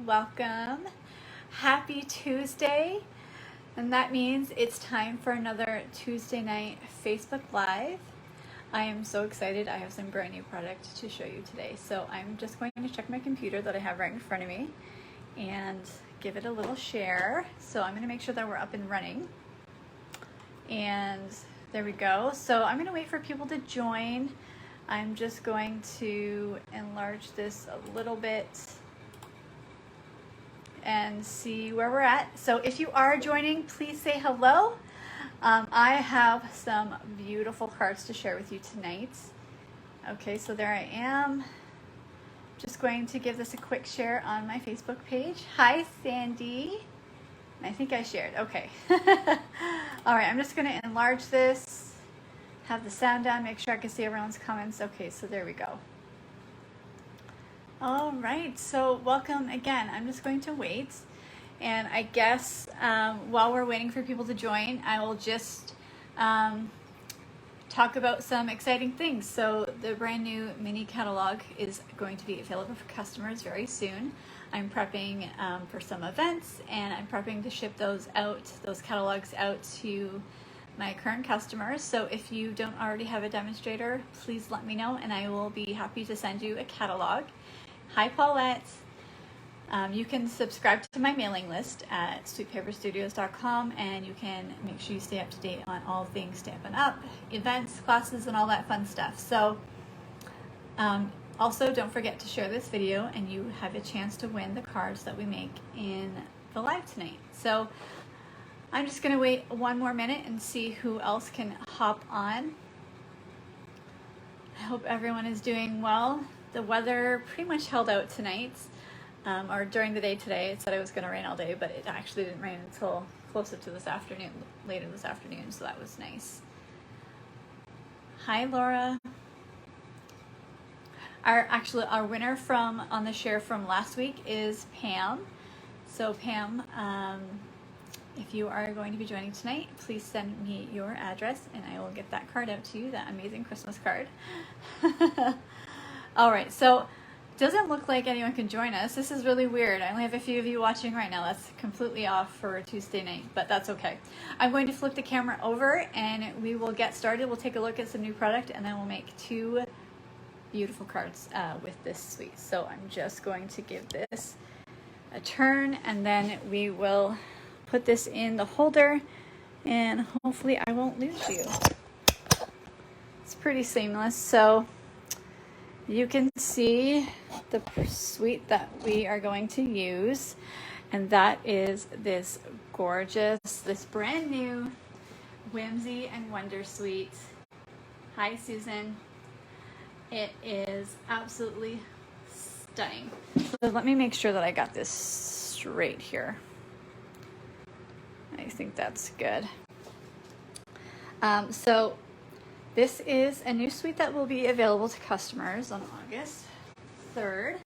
welcome. Happy Tuesday. And that means it's time for another Tuesday night Facebook Live. I am so excited. I have some brand new product to show you today. So I'm just going to check my computer that I have right in front of me and give it a little share. So I'm going to make sure that we're up and running. And there we go. So I'm going to wait for people to join. I'm just going to enlarge this a little bit and see where we're at. So if you are joining, please say hello. I have some beautiful cards to share with you tonight. Okay, so there I am. Just going to give this a quick share on my Facebook page. Hi, Sandy. I think I shared. Okay. All right, I'm just going to enlarge this. Have the sound down, make sure I can see everyone's comments. Okay, so there we go. All right, so welcome again. I'm just going to wait. And I guess while we're waiting for people to join, I will just talk about some exciting things. So the brand new mini catalog is going to be available for customers very soon. I'm prepping for some events, and I'm prepping to ship those catalogs out to my current customers. So if you don't already have a demonstrator, please let me know and I will be happy to send you a catalog. Hi, Paulette. You can subscribe to my mailing list at sweetpaperstudios.com, and you can make sure you stay up to date on all things Stampin' Up, events, classes, and all that fun stuff. So also don't forget to share this video and you have a chance to win the cards that we make in the live tonight. So I'm just going to wait one more minute and see who else can hop on. I hope everyone is doing well. The weather pretty much held out tonight, or during the day today. It said it was going to rain all day, but it actually didn't rain until closer to this afternoon, later this afternoon, so that was nice. Hi, Laura. Our winner on the share from last week is Pam. So Pam, if you are going to be joining tonight, please send me your address and I will get that card out to you, that amazing Christmas card. All right, so it doesn't look like anyone can join us. This is really weird. I only have a few of you watching right now. That's completely off for a Tuesday night, but that's okay. I'm going to flip the camera over and we will get started. We'll take a look at some new product and then we'll make two beautiful cards with this suite. So I'm just going to give this a turn and then we will put this in the holder and hopefully I won't lose you. It's pretty seamless. So you can see the suite that we are going to use, and that is this gorgeous, this brand new Whimsy and Wonder suite. Hi, Susan. It is absolutely stunning. So let me make sure that I got this straight here. I think that's good. So this is a new suite that will be available to customers on August 3rd.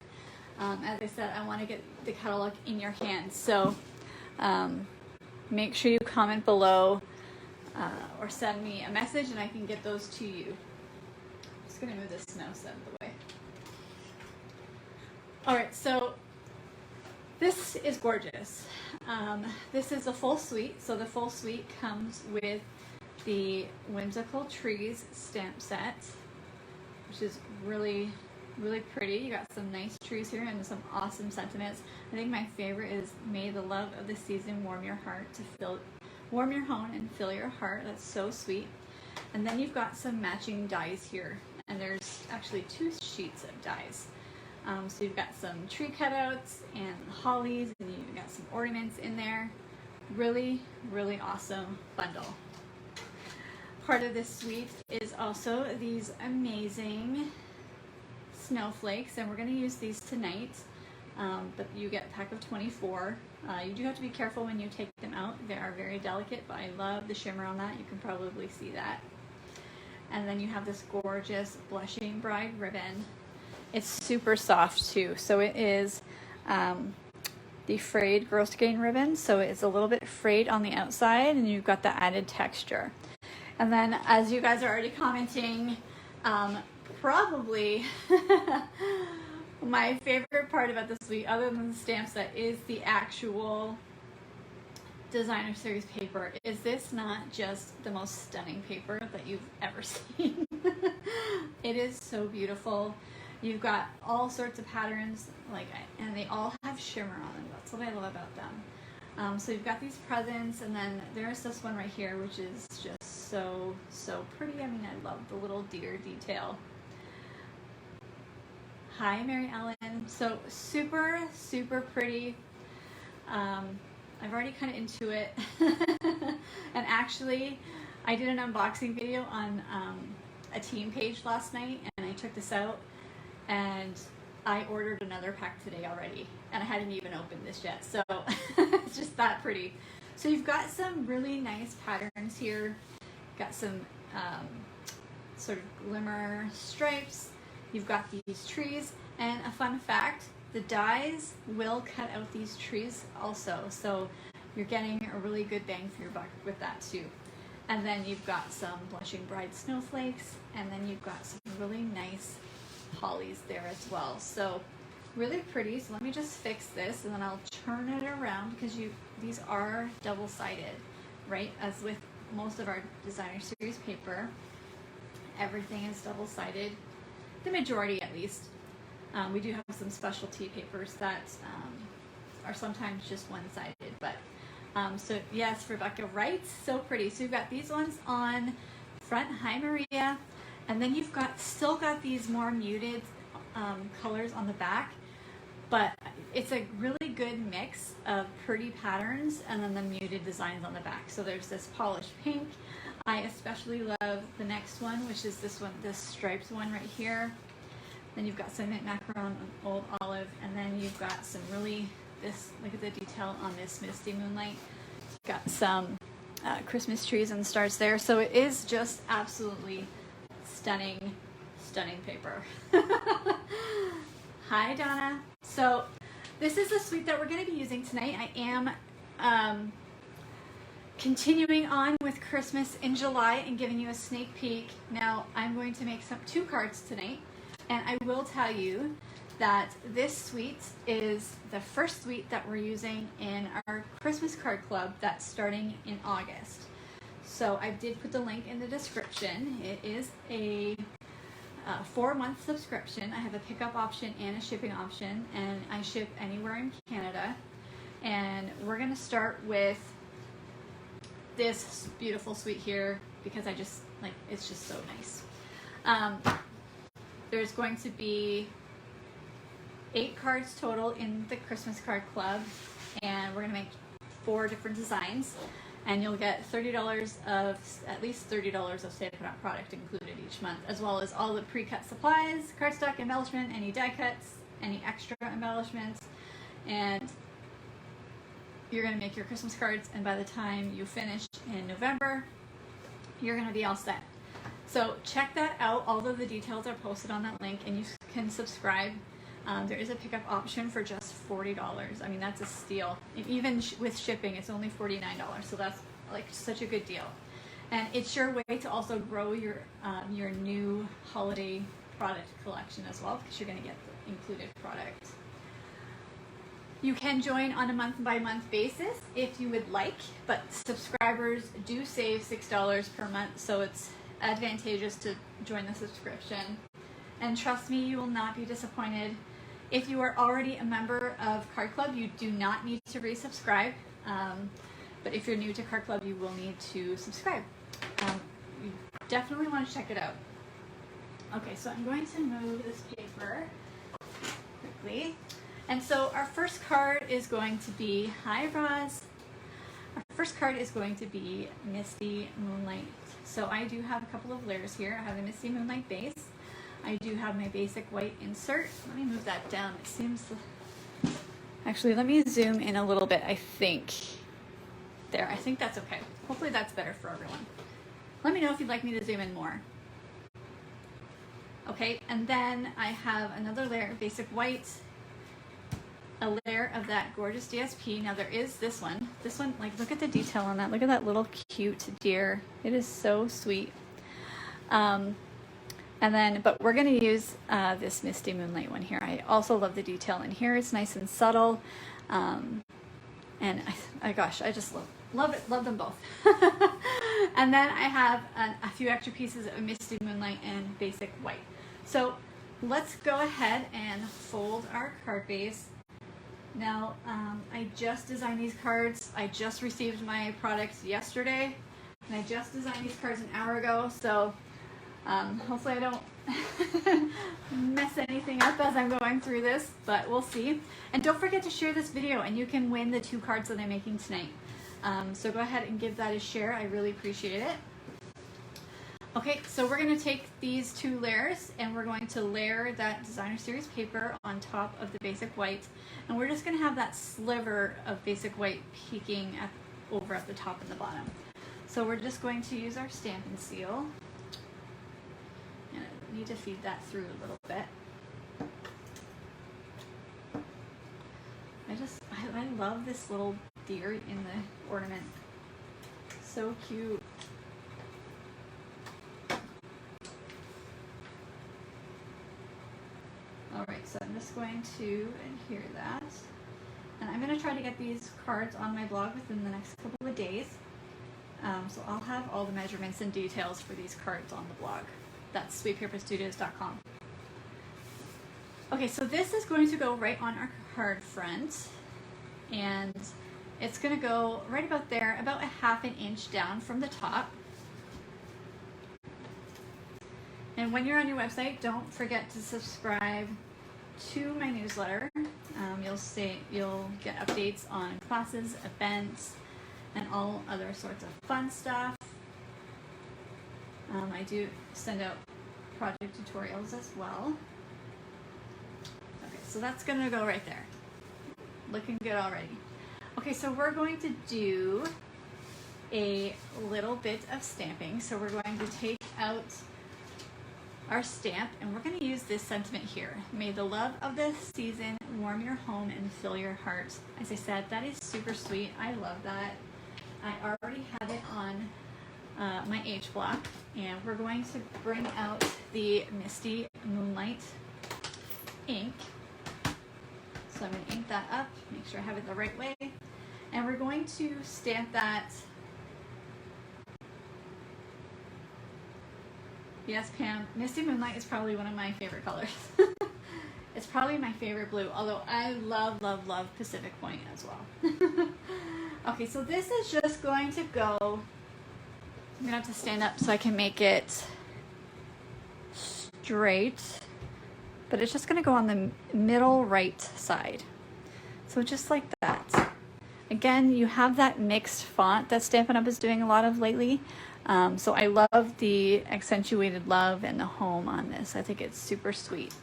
As I said, I want to get the catalog in your hands. So make sure you comment below or send me a message and I can get those to you. I'm just going to move this snow set out of the way. All right, so this is gorgeous. This is a full suite. So the full suite comes with the Whimsical Trees stamp set, which is really, really pretty. You got some nice trees here and some awesome sentiments. I think my favorite is "May the love of the season warm your heart warm your home and fill your heart." That's so sweet. And then you've got some matching dies here, and there's actually 2 sheets of dies. So you've got some tree cutouts and hollies, and you've got some ornaments in there. Really, really awesome bundle. Part of this suite is also these amazing snowflakes, and we're going to use these tonight, but you get a pack of 24. You do have to be careful when you take them out. They are very delicate, but I love the shimmer on that. You can probably see that. And then you have this gorgeous Blushing Bride ribbon. It's super soft too. So it is the frayed grosgrain ribbon. So it's a little bit frayed on the outside and you've got the added texture. And then as you guys are already commenting, probably My favorite part about the suite, other than the stamp set, is the actual designer series paper. Is this not just the most stunning paper that you've ever seen? It is so beautiful. You've got all sorts of patterns, and they all have shimmer on them. That's what I love about them. So you've got these presents, and then there's this one right here, which is just so pretty. I mean, I love the little deer detail. Hi, Mary Ellen. So super pretty. I've already kind of into it. And actually, I did an unboxing video on a team page last night, and I took this out, and I ordered another pack today already, and I hadn't even opened this yet. So it's just that pretty. So you've got some really nice patterns here. Got some sort of glimmer stripes. You've got these trees, and a fun fact, the dies will cut out these trees also, so you're getting a really good bang for your buck with that too. And then you've got some Blushing Bride snowflakes, and then you've got some really nice hollies there as well. So really pretty. So let me just fix this, and then I'll turn it around, because these are double-sided, right? As with most of our designer series paper, everything is double-sided. The majority, at least. We do have some specialty papers that are sometimes just one-sided, but so yes, Rebecca, right? So pretty. So you've got these ones on front. Hi, Maria. And then you've still got these more muted colors on the back, but it's a really good mix of pretty patterns and then the muted designs on the back. So there's this polished pink. I especially love the next one, which is this one, this striped one right here. Then you've got some mint macaron, old olive, and then you've got some really, look at the detail on this misty moonlight. You've got some Christmas trees and stars there. So it is just absolutely stunning paper. Hi, Donna. So this is the suite that we're going to be using tonight. I am continuing on with Christmas in July and giving you a sneak peek. Now I'm going to make two cards tonight, and I will tell you that this suite is the first suite that we're using in our Christmas card club that's starting in August. So I did put the link in the description. It is a 4-month subscription. I have a pickup option and a shipping option, and I ship anywhere in Canada. And we're going to start with this beautiful suite here, because I just it's just so nice. There's going to be 8 cards total in the Christmas card club, and we're going to make 4 different designs, and you'll get at least $30 of Stampin' product included each month, as well as all the pre-cut supplies, cardstock embellishment, any die cuts, any extra embellishments, and you're going to make your Christmas cards, and by the time you finish in November, you're going to be all set. So check that out. All of the details are posted on that link, and you can subscribe. There is a pickup option for just $40. I mean, that's a steal. And even with shipping, it's only $49. So that's such a good deal. And it's your way to also grow your new holiday product collection as well, because you're going to get the included product. You can join on a month-by-month basis if you would like, but subscribers do save $6 per month, so it's advantageous to join the subscription. And trust me, you will not be disappointed. If you are already a member of Card Club, you do not need to resubscribe. But if you're new to Card Club, you will need to subscribe. You definitely want to check it out. Okay, so I'm going to move this paper quickly. And so our first card is going to be, hi Roz. Our first card is going to be Misty Moonlight. So I do have a couple of layers here. I have a Misty Moonlight base. I do have my basic white insert. Let me move that down. It seems, actually, let me zoom in a little bit, I think. There, I think that's okay. Hopefully that's better for everyone. Let me know if you'd like me to zoom in more. Okay, and then I have another layer of basic white, a layer of that gorgeous DSP. Now there is this one. This one, look at the detail on that. Look at that little cute deer. It is so sweet. And then, but we're going to use this Misty Moonlight one here. I also love the detail in here. It's nice and subtle. And gosh, I just love it. Love them both. And then I have a few extra pieces of Misty Moonlight and Basic White. So let's go ahead and fold our card base. Now, I just designed these cards. I just received my products yesterday, and I just designed these cards an hour ago. So hopefully I don't mess anything up as I'm going through this, but we'll see. And don't forget to share this video, and you can win the 2 cards that I'm making tonight. So go ahead and give that a share. I really appreciate it. Okay, so we're going to take these 2 layers, and we're going to layer that designer series paper on top of the Basic White, and we're just going to have that sliver of Basic White peeking over at the top and the bottom. So we're just going to use our Stampin' seal, and I need to feed that through a little bit. I love this little deer in the ornament. So cute. Alright, so I'm just going to adhere that. And I'm going to try to get these cards on my blog within the next couple of days. So I'll have all the measurements and details for these cards on the blog. That's sweetpaperstudios.com. Okay, so this is going to go right on our card front. And it's going to go right about there, about 1/2 inch down from the top. And when you're on your website, don't forget to subscribe to my newsletter. You'll get updates on classes, events, and all other sorts of fun stuff. I do send out project tutorials as well. Okay, so that's gonna go right there. Looking good already. Okay, so we're going to do a little bit of stamping. So we're going to take out our stamp, and we're going to use this sentiment here. May the love of the season warm your home and fill your heart. As I said, that is super sweet. I love that. I already have it on my H block, and we're going to bring out the Misty Moonlight ink. So I'm going to ink that up, make sure I have it the right way, and we're going to stamp that. Yes, Pam, Misty Moonlight is probably one of my favorite colors. It's probably my favorite blue, although I love, love, love Pacific Point as well. Okay, so this is just going to go, I'm gonna have to stand up so I can make it straight, but it's just gonna go on the middle right side. So just like that. Again, you have that mixed font that Stampin' Up! Is doing a lot of lately. So I love the accentuated love and the home on this. I think it's super sweet.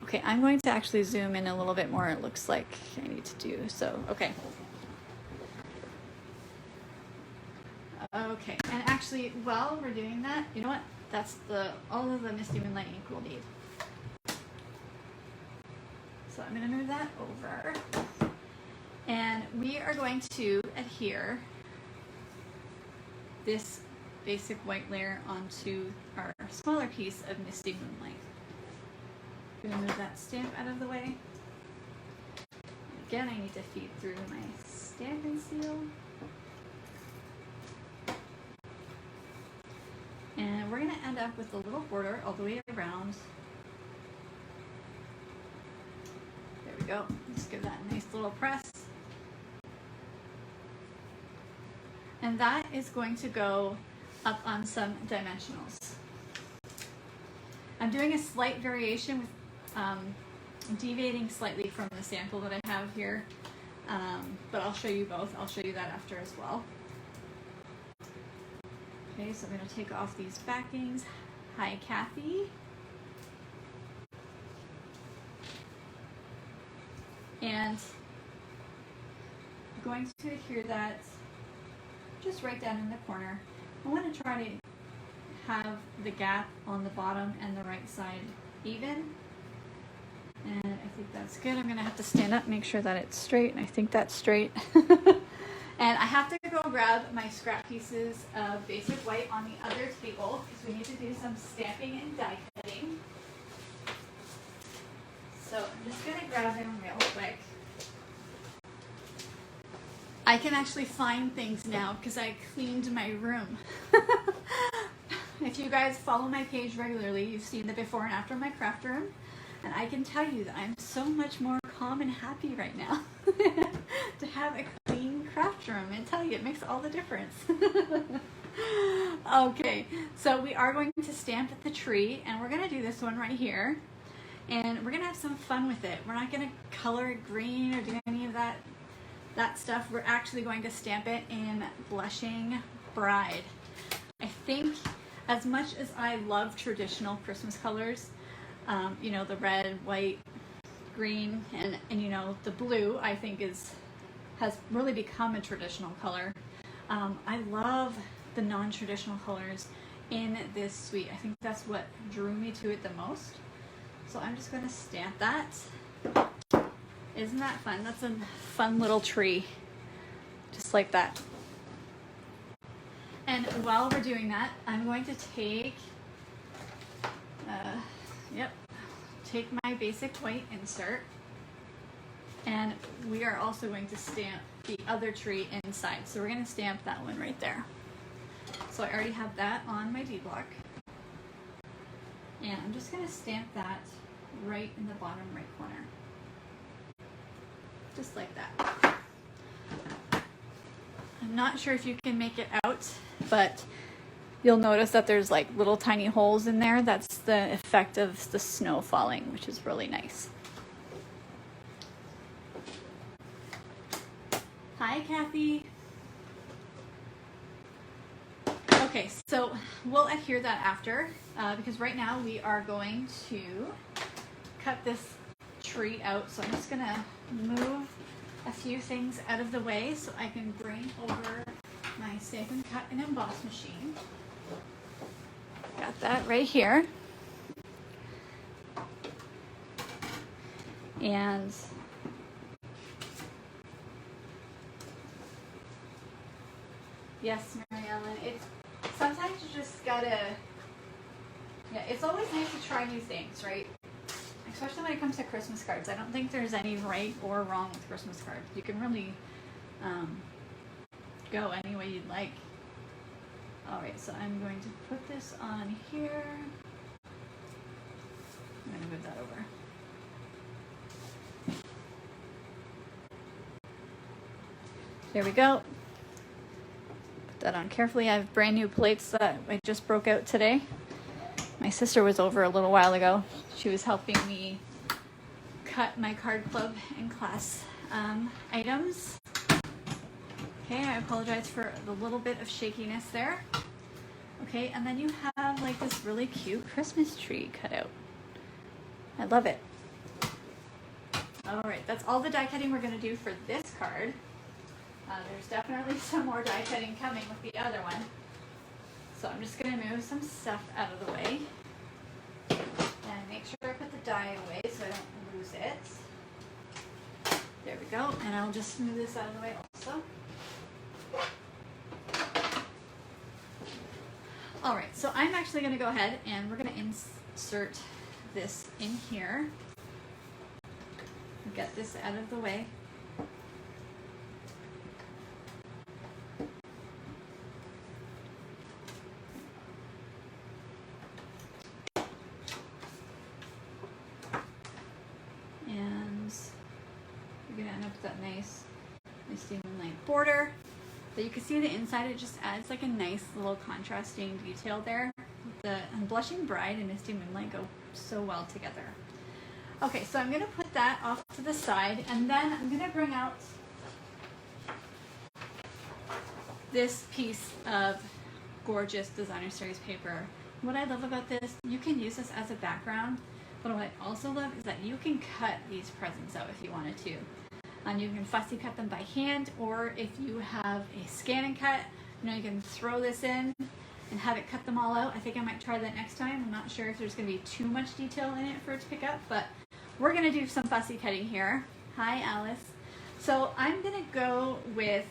Okay, I'm going to actually zoom in a little bit more. It looks like I need to do so. Okay. Okay, and actually, while we're doing that, you know what? That's all of the Misty Moonlight ink we'll need. So I'm going to move that over. And we are going to adhere this Basic White layer onto our smaller piece of Misty Moonlight. I'm going to move that stamp out of the way. Again, I need to feed through my Stampin' seal. And we're going to end up with a little border all the way around. There we go. Let's give that a nice little press. And that is going to go up on some dimensionals. I'm doing a slight variation with deviating slightly from the sample that I have here, but I'll show you both. I'll show you that after as well. Okay, so I'm going to take off these backings. Hi, Kathy. And I'm going to adhere that just right down in the corner. I want to try to have the gap on the bottom and the right side even. And I think that's good. I'm going to have to stand up, make sure that it's straight, and I think that's straight. And I have to go grab my scrap pieces of Basic White on the other table because we need to do some stamping and die cutting. So I'm just gonna grab him real quick. I can actually find things now because I cleaned my room. If you guys follow my page regularly, you've seen the before and after my craft room. And I can tell you that I'm so much more calm and happy right now to have a clean craft room. And tell you, it makes all the difference. Okay, so we are going to stamp the tree, and we're gonna do this one right here. And we're gonna have some fun with it. We're not gonna color it green or do any of that stuff. We're actually going to stamp it in Blushing Bride. I think as much as I love traditional Christmas colors, you know, the red, white, green, and you know, the blue, I think has really become a traditional color. I love the non-traditional colors in this suite. I think that's what drew me to it the most. So I'm just gonna stamp that. Isn't that fun? That's a fun little tree, just like that. And while we're doing that, I'm going to take, take my basic white insert, and we are also going to stamp the other tree inside. So we're gonna stamp that one right there. So I already have that on my D block. And I'm just gonna stamp that right in the bottom right corner. Just like that. I'm not sure if you can make it out, but you'll notice that there's like little tiny holes in there. That's the effect of the snow falling, which is really nice. Hi, Kathy. Okay, so we'll adhere that after, because right now we are going to cut this tree out. So I'm just gonna move a few things out of the way so I can bring over my Stampin' Cut and Emboss machine. Got that right here. And yes, Mary Ellen, it's sometimes you just gotta, yeah, it's always nice to try new things, right? Especially when it comes to Christmas cards. I don't think there's any right or wrong with Christmas cards. You can really go any way you'd like. All right, so I'm going to put this on here. I'm going to move that over. There we go. Put that on carefully. I have brand new plates that I just broke out today. My sister was over a little while ago. She was helping me cut my card club and class items. Okay, I apologize for the little bit of shakiness there. Okay, and then you have like this really cute Christmas tree cut out. I love it. All right, that's all the die cutting we're gonna do for this card. There's definitely some more die cutting coming with the other one. So I'm just gonna move some stuff out of the way and make sure I put the die away so I don't lose it. There we go, and I'll just move this out of the way also. All right, so I'm actually gonna go ahead and we're gonna insert this in here. Get this out of the way. And we're gonna end up with that nice Misty Moonlight border. But you can see the inside, it just adds like a nice little contrasting detail there. The Blushing Bride and Misty Moonlight go so well together. Okay, so I'm gonna put that off to the side, and then I'm gonna bring out this piece of gorgeous designer series paper. What I love about this, you can use this as a background, but what I also love is that you can cut these presents out if you wanted to. You can fussy cut them by hand, or if you have a scan and cut, you know, you can throw this in and have it cut them all out. I think I might try that next time. I'm not sure if there's going to be too much detail in it for it to pick up, but we're going to do some fussy cutting here. Hi, Alice. So I'm going to go with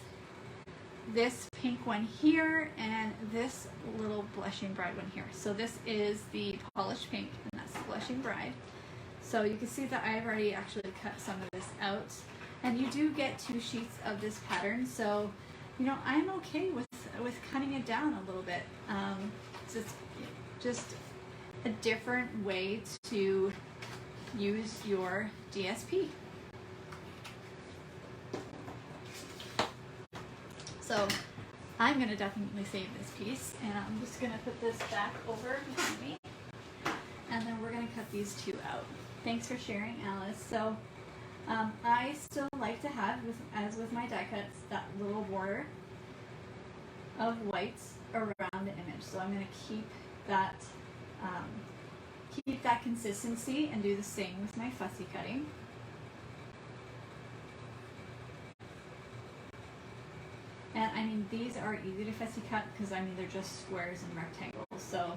this pink one here and this little blushing bride one here. So this is the polished pink and that's the blushing bride. So you can see that I've already actually cut some of this out, and you do get 2 sheets of this pattern. So, you know, I'm okay with cutting it down a little bit. It's just a different way to use your DSP. So I'm going to definitely save this piece, and I'm just going to put this back over behind me, and then we're going to cut these 2 out. Thanks for sharing, Alice. So I still like to have, as with my die cuts, that little border of whites around the image. So I'm going to keep that consistency and do the same with my fussy cutting. And I mean, these are easy to fussy cut because I mean, they're just squares and rectangles. So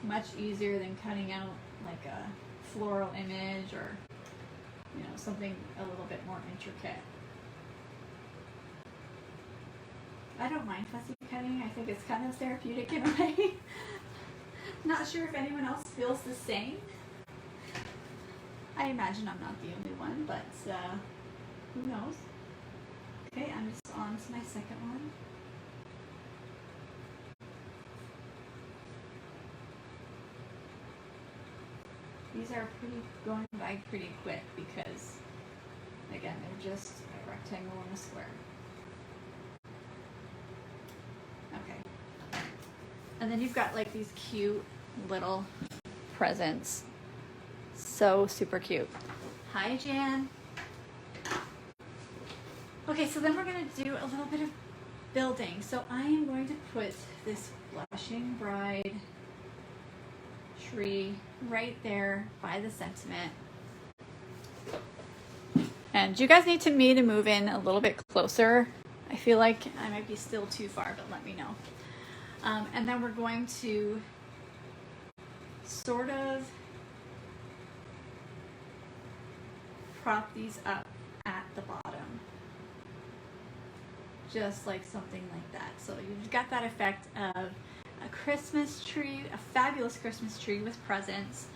much easier than cutting out like a floral image or, you know, something a little bit more intricate. I don't mind fussy cutting. I think it's kind of therapeutic in a way. Not sure if anyone else feels the same. I imagine I'm not the only one, but who knows? Okay, I'm just on to my second one. These are going by pretty quick because, again, they're just a rectangle and a square. Okay. And then you've got like these cute little presents. So super cute. Hi, Jan. Okay, so then we're going to do a little bit of building. So I am going to put this blushing bride tree right there by the sentiment. And you guys need me to move in a little bit closer. I feel like I might be still too far, but let me know. And then we're going to sort of prop these up at the bottom. Just like something like that. So you've got that effect of a Christmas tree, a fabulous Christmas tree with presents.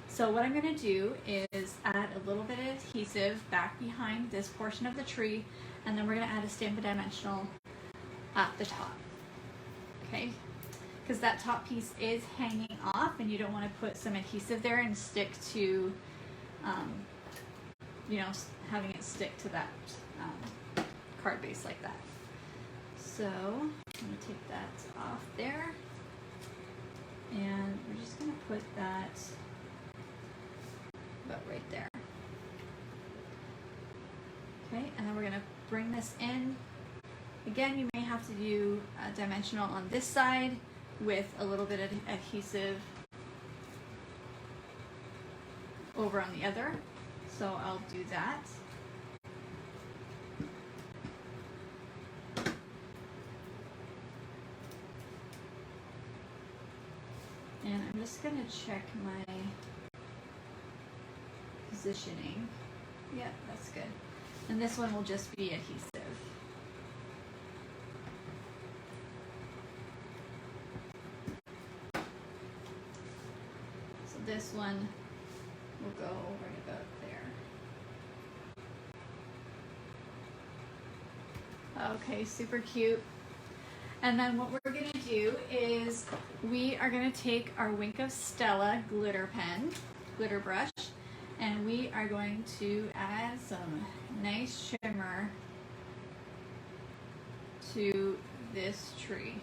So what I'm going to do is add a little bit of adhesive back behind this portion of the tree, and then we're going to add a Stampin' Dimensional at the top. Okay? Because that top piece is hanging off, and you don't want to put some adhesive there and stick to, you know, having it stick to that card base like that. So I'm going to take that off there, and we're just going to put that about right there. Okay, and then we're going to bring this in. Again, you may have to do a dimensional on this side with a little bit of adhesive over on the other. So I'll do that. And I'm just going to check my positioning. Yep, that's good. And this one will just be adhesive. So this one will go right about there. Okay, super cute. And then what we're going to do is we are going to take our Wink of Stella glitter pen, glitter brush, and we are going to add some nice shimmer to this tree.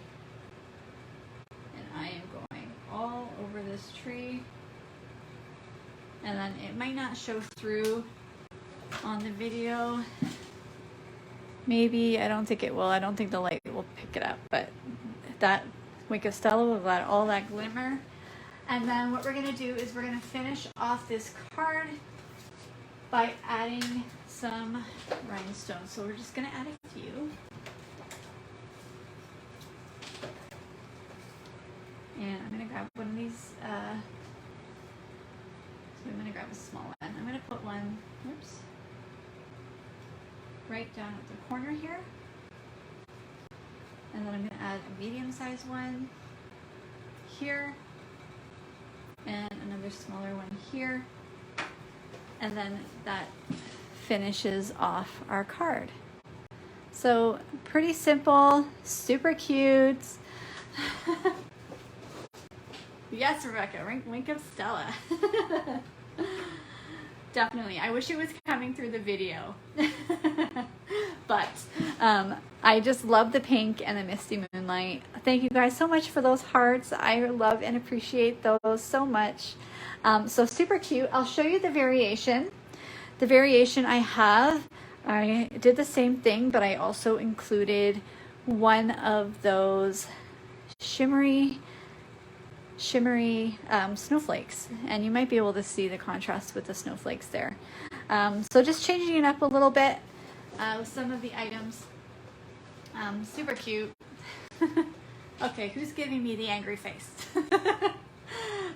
And I am going all over this tree. And then it might not show through on the video. Maybe, I don't think it will. I don't think the light will pick it up, but that Wink of Stella will add all that glimmer. And then what we're going to do is we're going to finish off this card by adding some rhinestones. So we're just going to add a few. And I'm going to grab one of these, so I'm going to grab a small one. I'm going to put one, oops, right down at the corner here. And then I'm going to add a medium-sized one here, and another smaller one here. And then that finishes off our card. So pretty simple, super cute. Yes, Rebecca, wink of Stella. Definitely. I wish it was coming through the video. But I just love the pink and the misty moonlight. Thank you guys so much for those hearts. I love and appreciate those so much. So super cute. I'll show you the variation. The variation I did the same thing, but I also included one of those shimmery snowflakes, and you might be able to see the contrast with the snowflakes there. So just changing it up a little bit with some of the items. Super cute. Okay, who's giving me the angry face?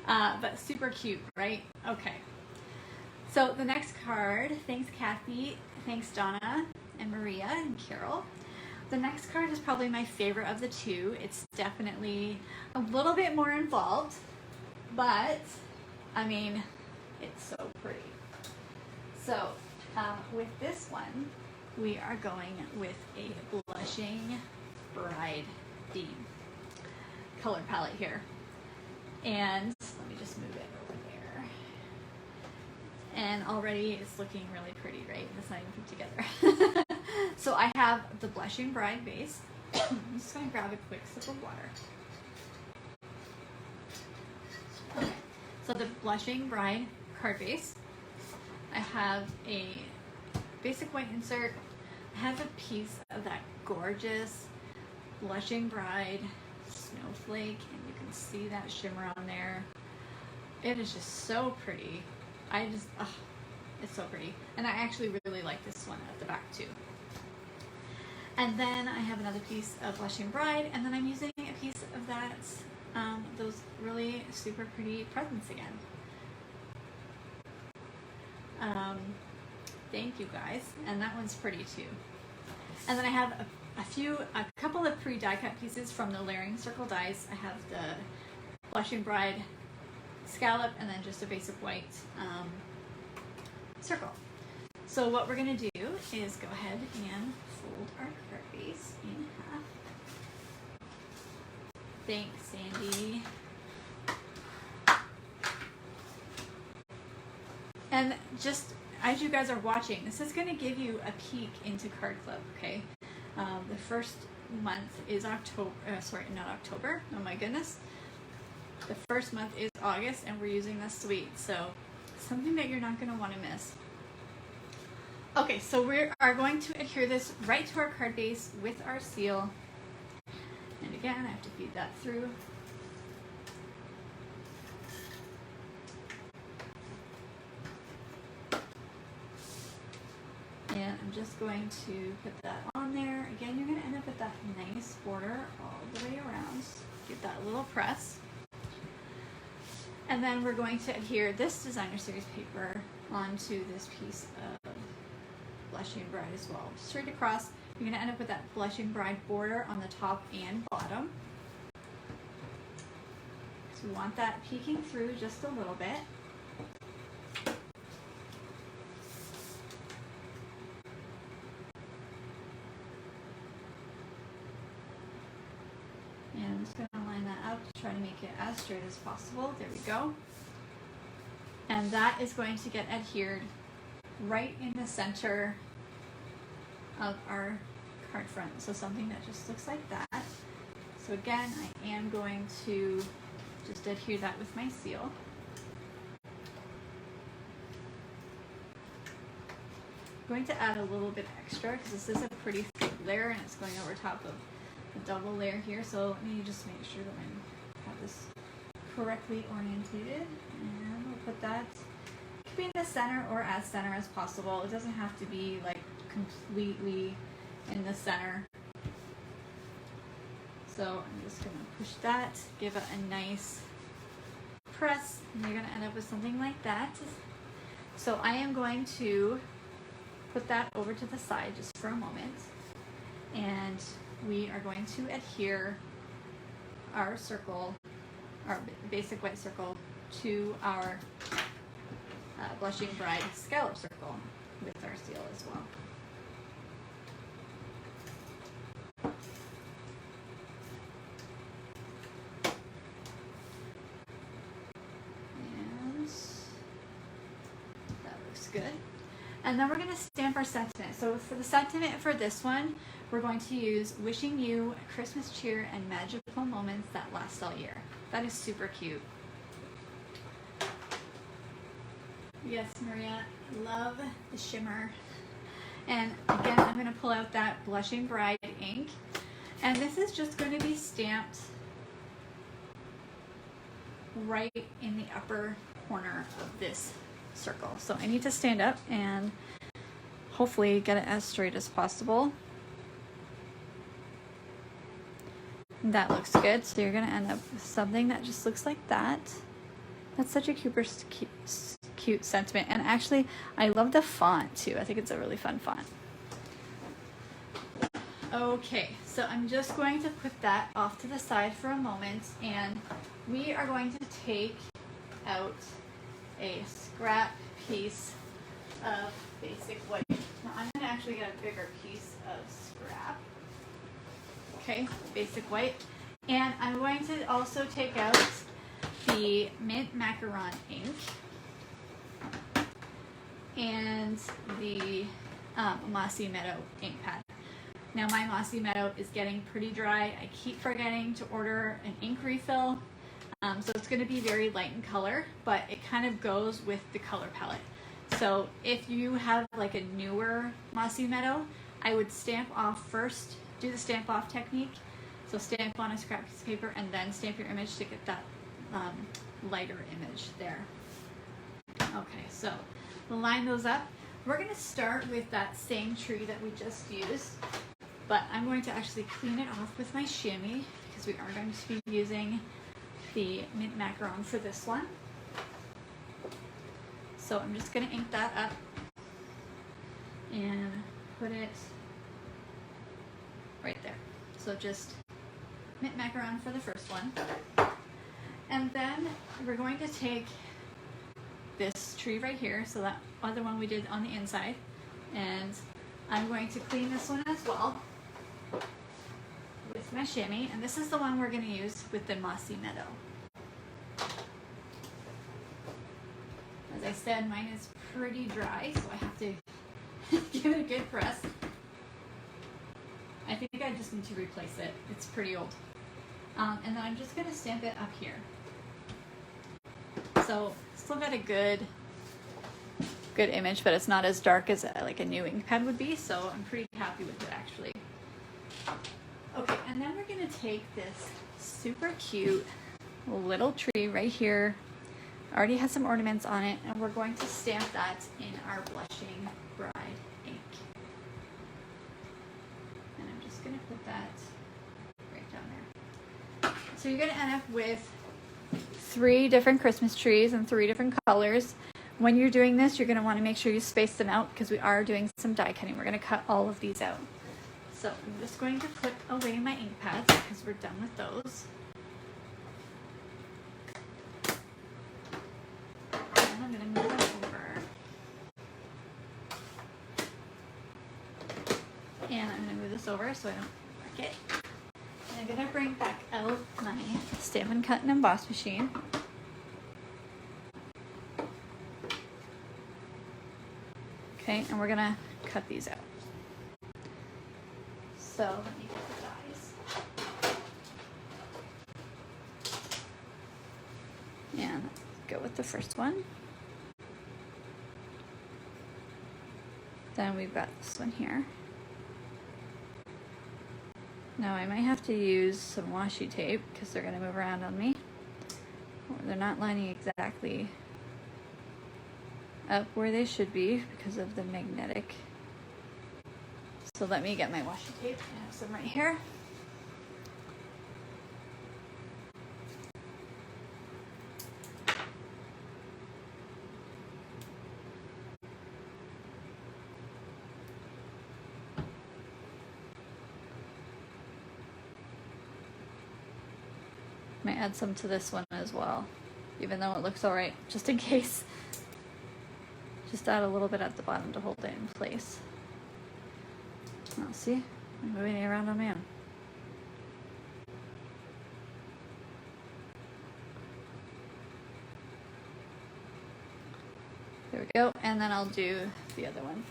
But super cute, right? Okay. So the next card, thanks Kathy, thanks Donna and Maria and Carol. The next card is probably my favorite of the two. It's definitely a little bit more involved, but I mean, it's so pretty. So with this one, we are going with a blushing bride theme color palette here. And let me just move it over there. And already it's looking really pretty, right? It's not even put together. So I have the blushing bride base. I'm just going to grab a quick sip of water. Okay, so the blushing bride card base. I have a basic white insert. I have a piece of that gorgeous blushing bride snowflake, and you can see that shimmer on there. It is just so pretty. It's so pretty. And I actually really like this one at the back too. And then I have another piece of blushing bride, and then I'm using a piece of that, those really super pretty presents again. Thank you guys, and that one's pretty too. And then I have a couple of pre-die cut pieces from the layering circle dies. I have the blushing bride scallop, and then just a basic white circle. So what we're gonna do is go ahead and fold our card base in half. Thanks, Sandy. And just as you guys are watching, this is going to give you a peek into Card Club, okay? The first month is October, not October, oh my goodness. The first month is August, and we're using this suite, so something that you're not going to want to miss. Okay, so we are going to adhere this right to our card base with our seal. And again, I have to feed that through. And I'm just going to put that on there. Again, you're going to end up with that nice border all the way around. Give that a little press. And then we're going to adhere this designer series paper onto this piece of blushing bride as well. Straight across, you're going to end up with that blushing bride border on the top and bottom. So we want that peeking through just a little bit. And I'm just going to line that up to try to make it as straight as possible. There we go. And that is going to get adhered right in the center of our card front. So something that just looks like that. So again, I am going to just adhere that with my seal. I'm going to add a little bit extra because this is a pretty thick layer and it's going over top of the double layer here. So let me just make sure that I have this correctly orientated, and we'll put that be in the center or as center as possible. It doesn't have to be like completely in the center. So I'm just going to push that, give it a nice press, and you're going to end up with something like that. So I am going to put that over to the side just for a moment, and we are going to adhere our circle, our basic white circle, to our blushing bride scallop circle with our seal as well. And that looks good. And then we're going to stamp our sentiment. So for the sentiment for this one, we're going to use wishing you Christmas cheer and magical moments that last all year. That is super cute. Yes, Maria, love the shimmer. And again, I'm going to pull out that Blushing Bride ink. And this is just going to be stamped right in the upper corner of this circle. So I need to stand up and hopefully get it as straight as possible. That looks good. So you're going to end up with something that just looks like that. That's such a cute sentiment. And actually, I love the font too. I think it's a really fun font. Okay, so I'm just going to put that off to the side for a moment, and we are going to take out a scrap piece of basic white. Now I'm going to actually get a bigger piece of scrap. Okay, basic white. And I'm going to also take out the mint macaron ink and the Mossy Meadow ink pad. Now my Mossy Meadow is getting pretty dry. I keep forgetting to order an ink refill. So it's going to be very light in color, but it kind of goes with the color palette. So if you have like a newer Mossy Meadow, I would stamp off first, do the stamp off technique. So stamp on a scrap piece of paper and then stamp your image to get that lighter image there. Okay, so we'll line those up. We're going to start with that same tree that we just used, but I'm going to actually clean it off with my chamois because we are going to be using the mint macaron for this one. So I'm just going to ink that up and put it right there. So just mint macaron for the first one. And then we're going to take this tree right here, so that other one we did on the inside, and I'm going to clean this one as well with my chamois, and this is the one we're going to use with the Mossy Meadow. As I said, mine is pretty dry, so I have to give it a good press. I think I just need to replace it. It's pretty old. And then I'm just going to stamp it up here. So still got a good image, but it's not as dark as like a new ink pad would be, so I'm pretty happy with it actually. Okay, and then we're going to take this super cute little tree right here. Already has some ornaments on it, and we're going to stamp that in our Blushing Bride ink. And I'm just going to put that right down there. So you're going to end up with 3 different Christmas trees in 3 different colors. When you're doing this, you're going to want to make sure you space them out because we are doing some die cutting. We're going to cut all of these out. So I'm just going to put away my ink pads because we're done with those. And I'm going to move them over. And I'm going to move this over so I don't wreck it. And I'm going to bring back out my Stampin' Cut and Emboss machine. Okay, and we're going to cut these out. So let me get the dies. And go with the first one. Then we've got this one here. Now I might have to use some washi tape because they're going to move around on me. Or they're not lining exactly up where they should be because of the magnetic. So let me get my washi tape. I have some right here. Might add some to this one as well, even though it looks alright, just in case. Just add a little bit at the bottom to hold it in place. Oh, see? I'm moving it around on my own. There we go, and then I'll do the other one.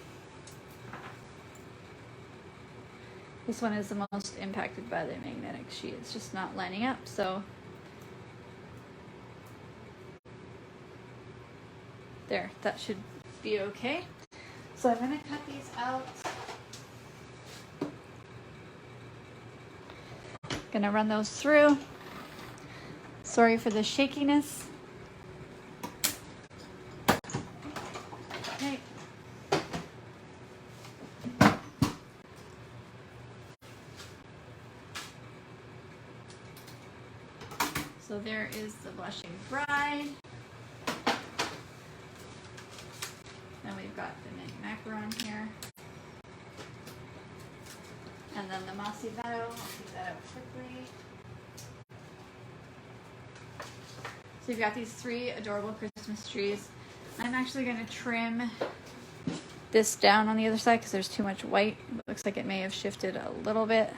This one is the most impacted by the magnetic sheet. It's just not lining up, so there, that should be okay. So I'm gonna cut these out. Gonna run those through. Sorry for the shakiness. Okay. So there is the Blushing Bride. Then we've got the mini macaron here. And then the Mossy Meadow. I'll take that out quickly. So you've got these 3 adorable Christmas trees. I'm actually going to trim this down on the other side because there's too much white. It looks like it may have shifted a little bit.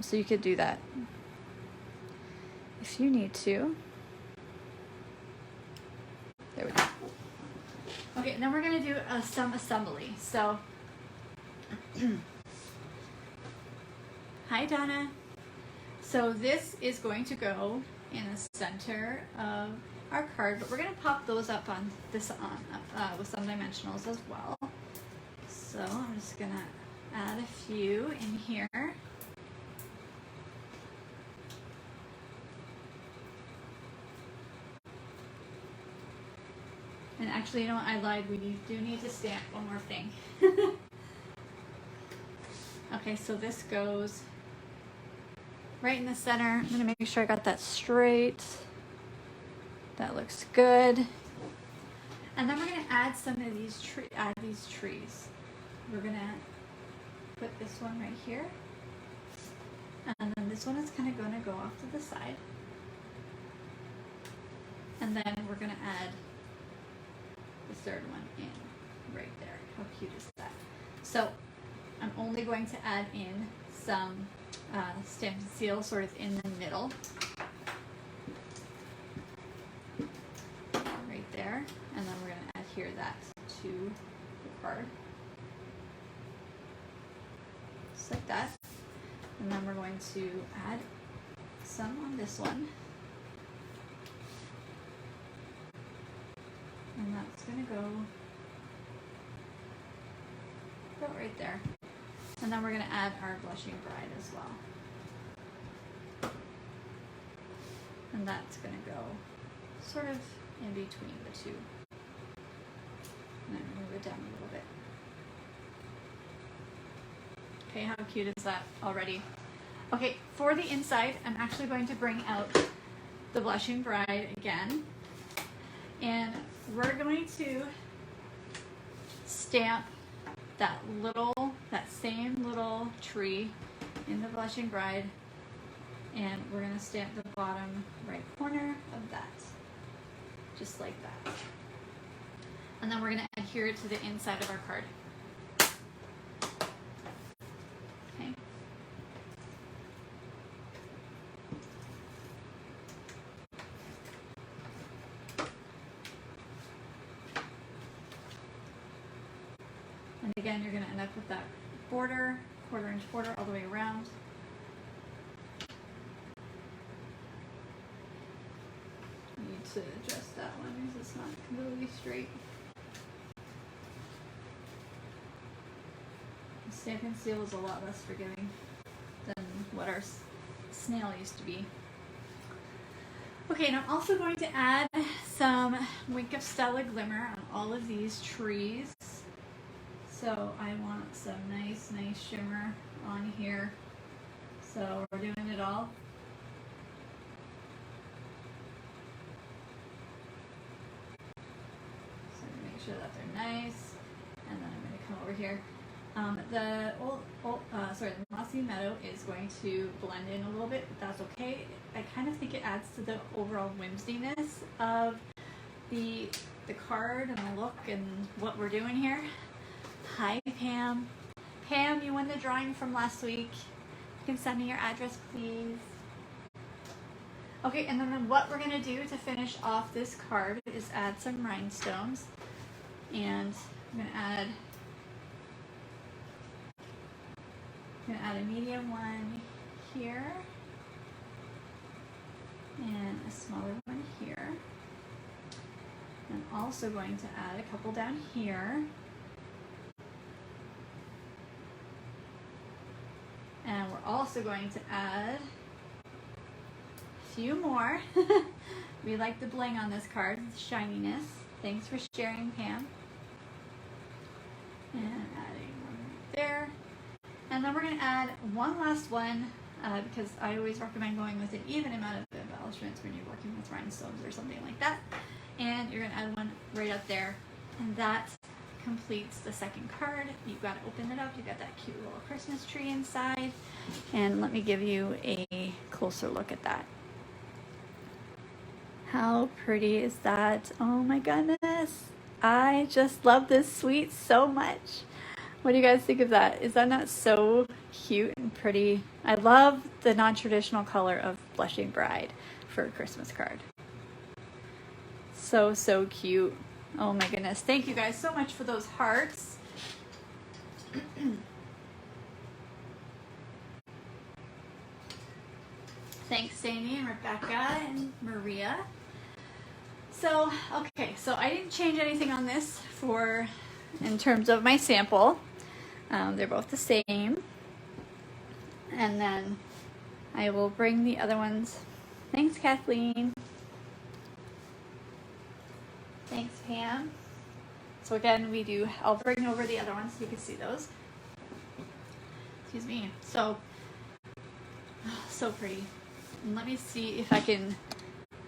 So you could do that if you need to. There we go. Okay, and then we're going to do some assembly. So, hi Donna. So this is going to go in the center of our card, but we're going to pop those up on this with some dimensionals as well. So I'm just going to add a few in here. And actually, you know what? I lied. We do need to stamp one more thing. Okay, so this goes right in the center. I'm gonna make sure I got that straight. That looks good. And then we're gonna add some of these trees. We're gonna put this one right here, and then this one is kind of gonna go off to the side. And then we're gonna add the third one in right there. How cute is that? So I'm only going to add in some Stampin' Seal sort of in the middle. Right there. And then we're going to adhere that to the card. Just like that. And then we're going to add some on this one. And that's going to go about right there. And then we're going to add our Blushing Bride as well. And that's going to go sort of in between the two. And then move it down a little bit. Okay, how cute is that already? Okay, for the inside, I'm actually going to bring out the Blushing Bride again. And we're going to stamp that same little tree in the Blushing Bride, and we're going to stamp the bottom right corner of that, just like that. And then we're going to adhere it to the inside of our card. Okay. And again, you're going to end up with that border, 1/4 inch border all the way around. I need to adjust that one because it's not completely straight. The Stampin' Seal is a lot less forgiving than what our snail used to be. Okay, and I'm also going to add some Wink of Stella Glimmer on all of these trees. So I want some nice shimmer on here. So we're doing it all. So I'm going to make sure that they're nice. And then I'm going to come over here. The Mossy Meadow is going to blend in a little bit, but that's okay. I kind of think it adds to the overall whimsiness of the card and the look and what we're doing here. Hi, Pam. Pam, you won the drawing from last week. You can send me your address, please. Okay, and then what we're gonna do to finish off this card is add some rhinestones. And I'm gonna add a medium one here and a smaller one here. I'm also going to add a couple down here. And we're also going to add a few more. We like the bling on this card, the shininess. Thanks for sharing, Pam. And adding one right there. And then we're going to add one last one because I always recommend going with an even amount of embellishments when you're working with rhinestones or something like that. And you're going to add one right up there. And that completes the second card. You've got to open it up. You've got that cute little Christmas tree inside. And let me give you a closer look at that. How pretty is that? Oh my goodness. I just love this suite so much. What do you guys think of that? Is that not so cute and pretty? I love the non-traditional color of Blushing Bride for a Christmas card. So, so cute. Oh my goodness. Thank you guys so much for those hearts. Thanks, Amy and Rebecca and Maria. So, okay, so I didn't change anything on this in terms of my sample. They're both the same. And then I will bring the other ones. Thanks, Kathleen. Thanks, Pam. So again, I'll bring over the other ones so you can see those. Excuse me. So pretty. And let me see if I can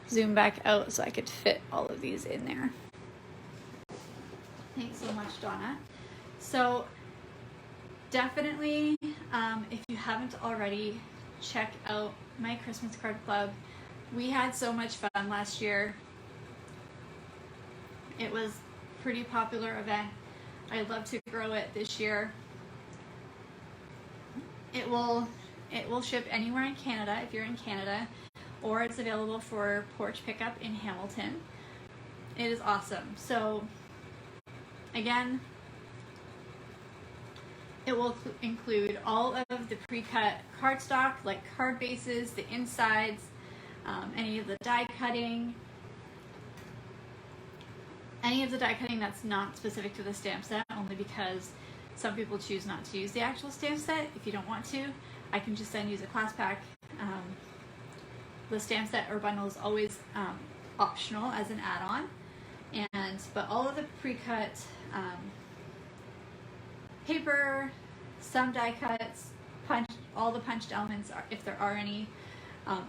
zoom back out so I could fit all of these in there. Thanks so much, Donna. So definitely, if you haven't already, check out my Christmas card club. We had so much fun last year. It was a pretty popular event. I'd love to grow it this year. It will ship anywhere in Canada if you're in Canada, or it's available for porch pickup in Hamilton. It is awesome. So again, it will include all of the pre-cut cardstock, like card bases, the insides, any of the die cutting. Any of the die cutting that's not specific to the stamp set, only because some people choose not to use the actual stamp set. If you don't want to, I can just send you the class pack. The stamp set or bundle is always optional as an add-on. But all of the pre-cut paper, some die cuts, all the punched elements, if there are any,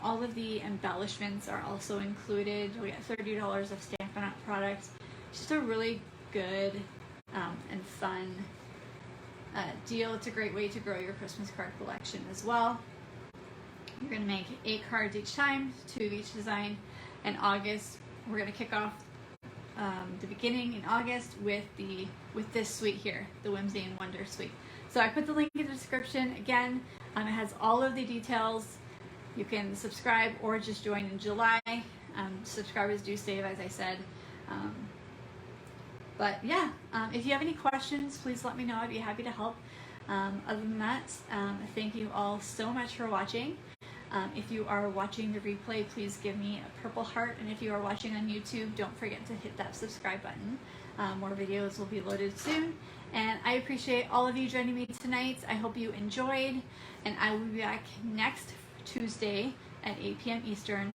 all of the embellishments are also included. We get $30 of Stampin' Up! Products. Just a really good and fun deal. It's a great way to grow your Christmas card collection as well. You're going to make 8 cards each time, 2 of each design. In August, we're going to kick off the beginning in August with this suite here, the Whimsy and Wonder suite. So I put the link in the description. Again, it has all of the details. You can subscribe or just join in July. Subscribers do save, as I said. But yeah, if you have any questions, please let me know. I'd be happy to help. Other than that, thank you all so much for watching. If you are watching the replay, please give me a purple heart. And if you are watching on YouTube, don't forget to hit that subscribe button. More videos will be loaded soon. And I appreciate all of you joining me tonight. I hope you enjoyed. And I will be back next Tuesday at 8 p.m. Eastern.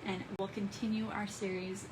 And we'll continue our series